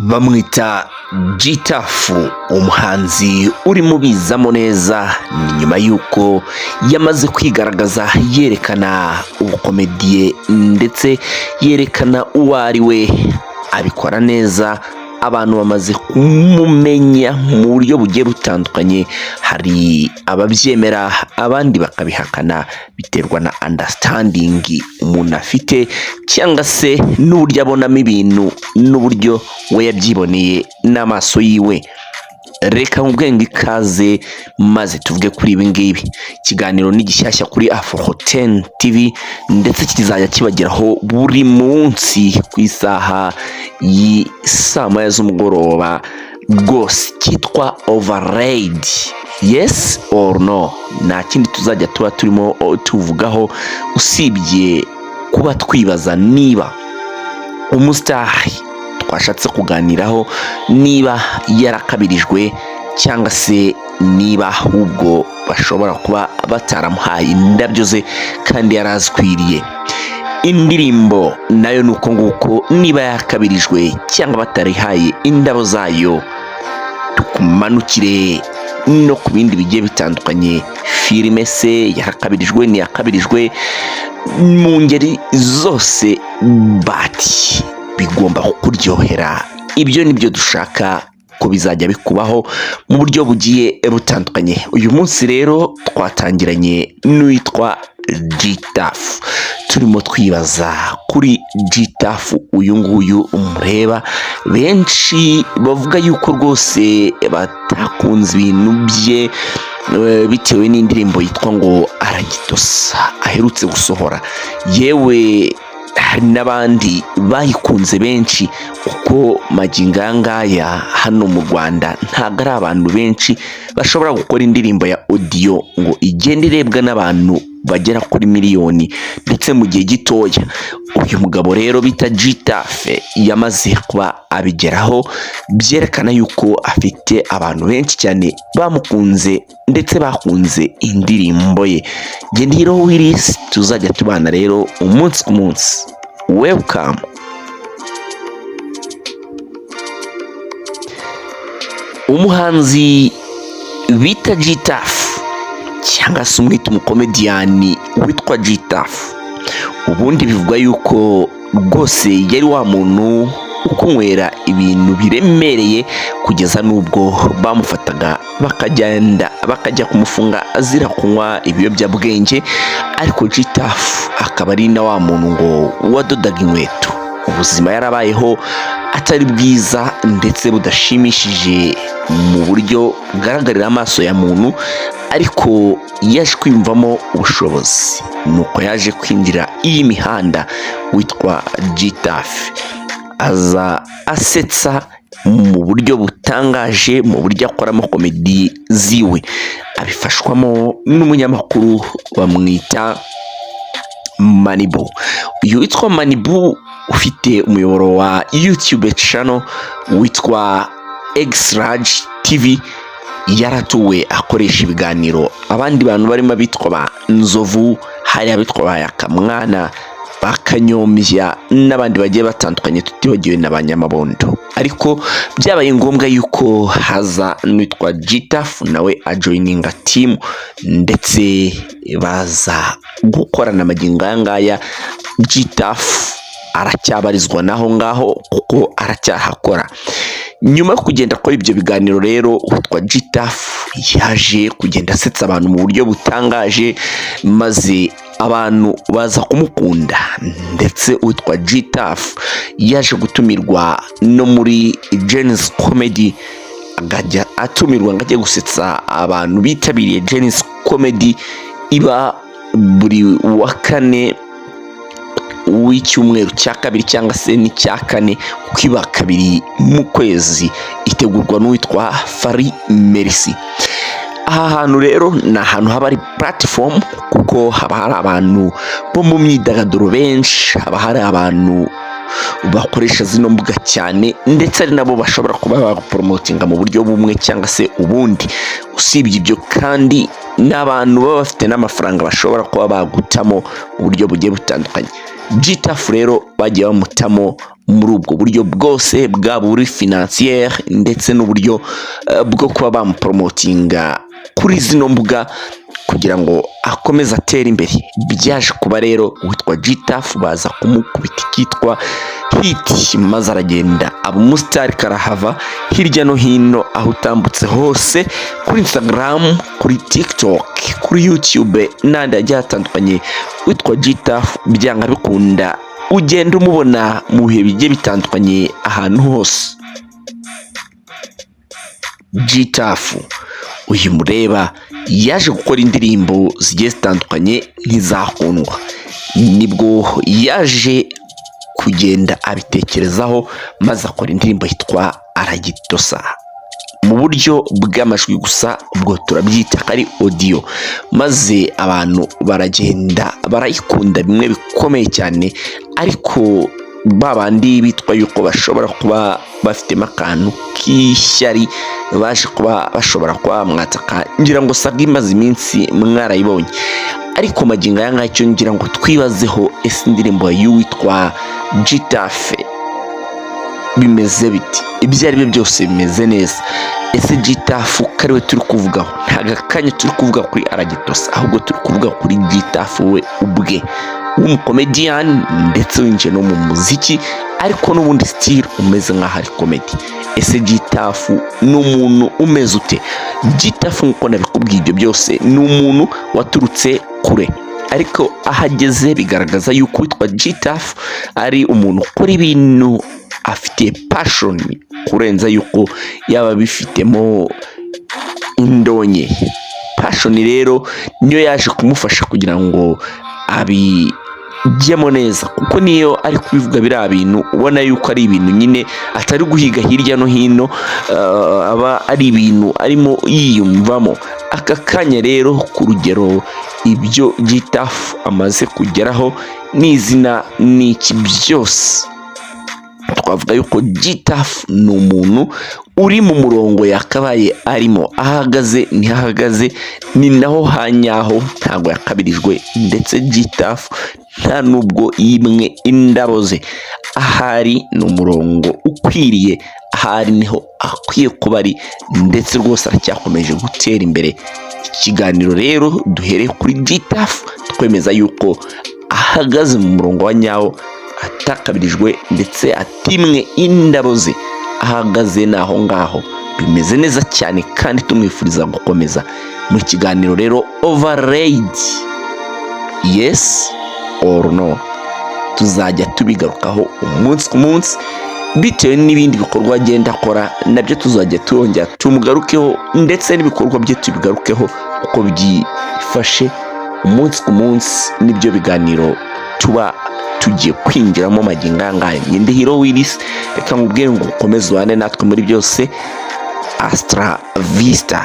bamwita Gitafu, umuhanzi urimo bizamo neza. Ni nyuma y'uko yamaze kwigaragaza yerekana ubukomediye ndetse yerekana uwo ari we, abikora neza. Abantu bamaze kumumenya mu buryo bugiye butandukanye. Hari ababyemera abandi bakabihakana, biterwa na understanding umuntu afite cyangwa se n'uburyo abonamo ibintu n'uburyo we yabyiboneye n'amaso yiwe. Reka nkubwenge ikaze maze tuvuge kuri ibi ngibi. Ikiganiro ni gishyashya kuri Afro10 TV ndetse kizajya kibageraho buri munsi ku isaha y'isa moya z'umugoroba rwose, cyitwa Overrated yes or no. Nta kindi tuzajya tuba turimo tuvugaho usibye kuba twibaza niba umusitari twashatse kuganiraho niba yarakabirijwe cyangwa se niba ahubwo bashobora kuba bataramuhaye indabyo ze kandi yarazkwiriye. Indirimbo nayo nuko nguko, niba yakabirijwe cyangwa batarihaye indabo zayo. Tukumanukire no ku bindi bigiye bitandukanye. Filime se yarakabirijwe ntiyakabirijwe, mu ngeri zose bati bigomba kuryohera. Ibyo nibyo dushaka ko bizajya bikubaho mu buryo bugiye butandukanye. Uyu munsi rero twatangiranye n'uwitwa Gitafu. Turimo twibaza kuri Gitafu uyu nguyu umureba, benshi bavuga yuko rwose batakunze ibintu bye bitewe n'indirimbo yitwa ngo Aragitosa aherutse gusohora. Yewe hari n'abandi bayikunze benshi, kuko magingo aya ngaya hano mu Rwanda ntabwo ari abantu benshi bashobora gukora indirimbo ya audio ngo igende irebwa n'abantu bagera kuri miliyoni ndetse mu gihe gitoya. Uyu mugabo rero bita Gitafu yamaze kuba abigeraho, byerekana yuko afite abantu benshi cyane bamukunze ndetse bakunze indirimbo ye. Gendiro Willis tuzajya tubana rero umunsi ku munsi. Welcome. Umuhanzi bita Gitafu cyangwa se umwita umukomediyani witwa Gitafu, ubundi bivugwa yuko rwose yari wa muntu ukunywera ibintu biremereye kugeza n'ubwo bamufataga bakajya kumufunga azira kunywa ibiyobyabwenge. Ariko Gitafu akaba ari na wa muntu ngo wadodaga inkweto. Ubuzima yarabayeho atari bwiza ndetse budashimishije mu buryo bugaragarira amaso ya muntu, ariko yaje kwiyumvamo ubushobozi, nuko yaje kwinjira iyi mihanda witwa Gitafu, aza asetsa mu buryo butangaje, mu buryo akoramo komedi ziwe, abifashwamo n'umunyamakuru bamwita Manibu. Uyu witwa Manibu ufite umuyoboro wa YouTube channel witwa X-Large TV, yaratuwe akoresha ibiganiro abandi bantu barimo abitwa ba Nzovu, hari abitwa ba Yakamwana, bakanyombya n'abandi bagiye batandukanye tutibagiwe n'abanyamabondo. Ariko byabaye ngombwa yuko haza n'uwitwa Gitafu nawe ajoininga team ndetse baza gukorana amagingo aya ngaya. Gitafu aracyabarizwa naho ngaho kuko aracyahakora. Nyuma yo kugenda akora ibyo biganiro rero, witwa Gitafu yaje kugenda asetsa abantu mu buryo butangaje, maze abantu baza kumukunda. Ndetse witwa Gitafu yaje gutumirwa no muri Genesis Comedy, akajya atumirwa ngo ajye gusetsa abantu bitabiriye Genesis Comedy iba buri wa kane w'icyumweru cya kabiri cyangwa se n'icya kane, kuko iba kabiri mu kwezi, itegurwa n'uwitwa Fari Merci. Aha hantu rero ni ahantu haba ari platform, kuko haba hari abantu bo mu myidagaduro benshi, haba hari abantu bakoresha zino mbuga cyane, ndetse ari nabo bashobora kuba bapromotinga mu buryo bumwe cyangwa se ubundi. Usibye ibyo kandi n'abantu baba bafite n'amafaranga bashobora kuba bagutamo mu buryo bugiye butandukanye. G-Tough rero bagiye bamutamo muri ubwo buryo bwose bwaba uri financier ndetse n'uburyo bwo kuba bamupromotinga kuri zino mbuga kugira ngo akomeze atere imbere. Byaje kuba rero witwa G-Tough baza kumukubita ikitwa hit, maze aragenda aba umusitari karahava hirya no hino aho utambutse hose, kuri Instagram, kuri TikTok, kuri YouTube n'andi agiye atandukanye. Witwa G-Tough byanga bikunda ugenda umubona mu bihe bigiye bitandukanye ahantu hose. G-Tough uyu mureba yaje gukora indirimbo zigiye zitandukanye nk'izakundwa, nibwo yaje kugenda abitekerezaho maze akora indirimbo yitwa Aragitosa mu buryo bw'amajwi gusa, ubwo turabyita ko ari audio, maze abantu baragenda barayikunda bimwe bikomeye cyane. Ariko babandi bitwa yuko bashobora kuba bafitemo akantu k'ishyari baje kuba bashobora kuba mwataka, ngira ngo saga imaze iminsi mwarayibonye. Ariko magingo aya ngacyo ngira ngo twibazeho, ese indirimbo y'uwitwa G-Tough bimeze biti? Ibyo ari byo byose bimeze neza. Ese G-Tough kariwe turi kuvugaho, nta gakanya turi kuvuga kuri Aragitosa, ahubwo turi kuvuga kuri G-Tough we ubwe w'umukomedian ndetse winjiye no mu muziki, ariko n'ubundi style umeze nk'aho ari comedy. Ese G-Tough ni umuntu umeze ute? G-Tough nk'uko nabikubwiye ibyo byose ni umuntu waturutse kure, ariko ahageze bigaragaza yuko witwa G-Tough ari umuntu ukora ibintu afite passion kurenza yuko yaba bifitemo indonye. Passion rero niyo yaje kumufasha kugira ngo abijyemo neza, kuko niyo ari kubivuga biriya bintu ubona yuko ari ibintu nyine atari guhiga hirya no hino, aba ari ibintu arimo yiyumvamo. Aka kanya rero ku rugero ibyo G-Tough amaze kugeraho n'izina n'iki byose, twavuga yuko G-Tough ni umuntu uri mu murongo yakabaye arimo. Ahagaze ntihahagaze, ni naho hanyaho, ntabwo yakabirijwe. Ndetse G-Tough nta nubwo yimwe indabo ze, ahari ni umurongo ukwiriye, ahari niho akwiye kuba ari, ndetse rwose aracyakomeje gutera imbere. Ikiganiro rero duhereye kuri G-Tough twemeza yuko ahagaze mu murongo wa nyawo, atakabirijwe ndetse atimwe indabo ze, ahagaze naho ngaho bimeze neza cyane, kandi tumwifuriza gukomeza mu kiganiro rero Overrated yes or no. Tuzajya tubigarukaho umunsi ku munsi bitewe n'ibindi bikorwa agenda akora, nabyo tuzajya turongera tumugarukeho, ndetse n'ibikorwa bye tubigarukeho uko byifashe umunsi ku munsi. Nibyo biganiro tuba tugiye kwinjiramo magingo ngaya. Ndi Hero Willis, reka nkubwire ngo ukomeze ubane natwe muri byose. Astra Vista.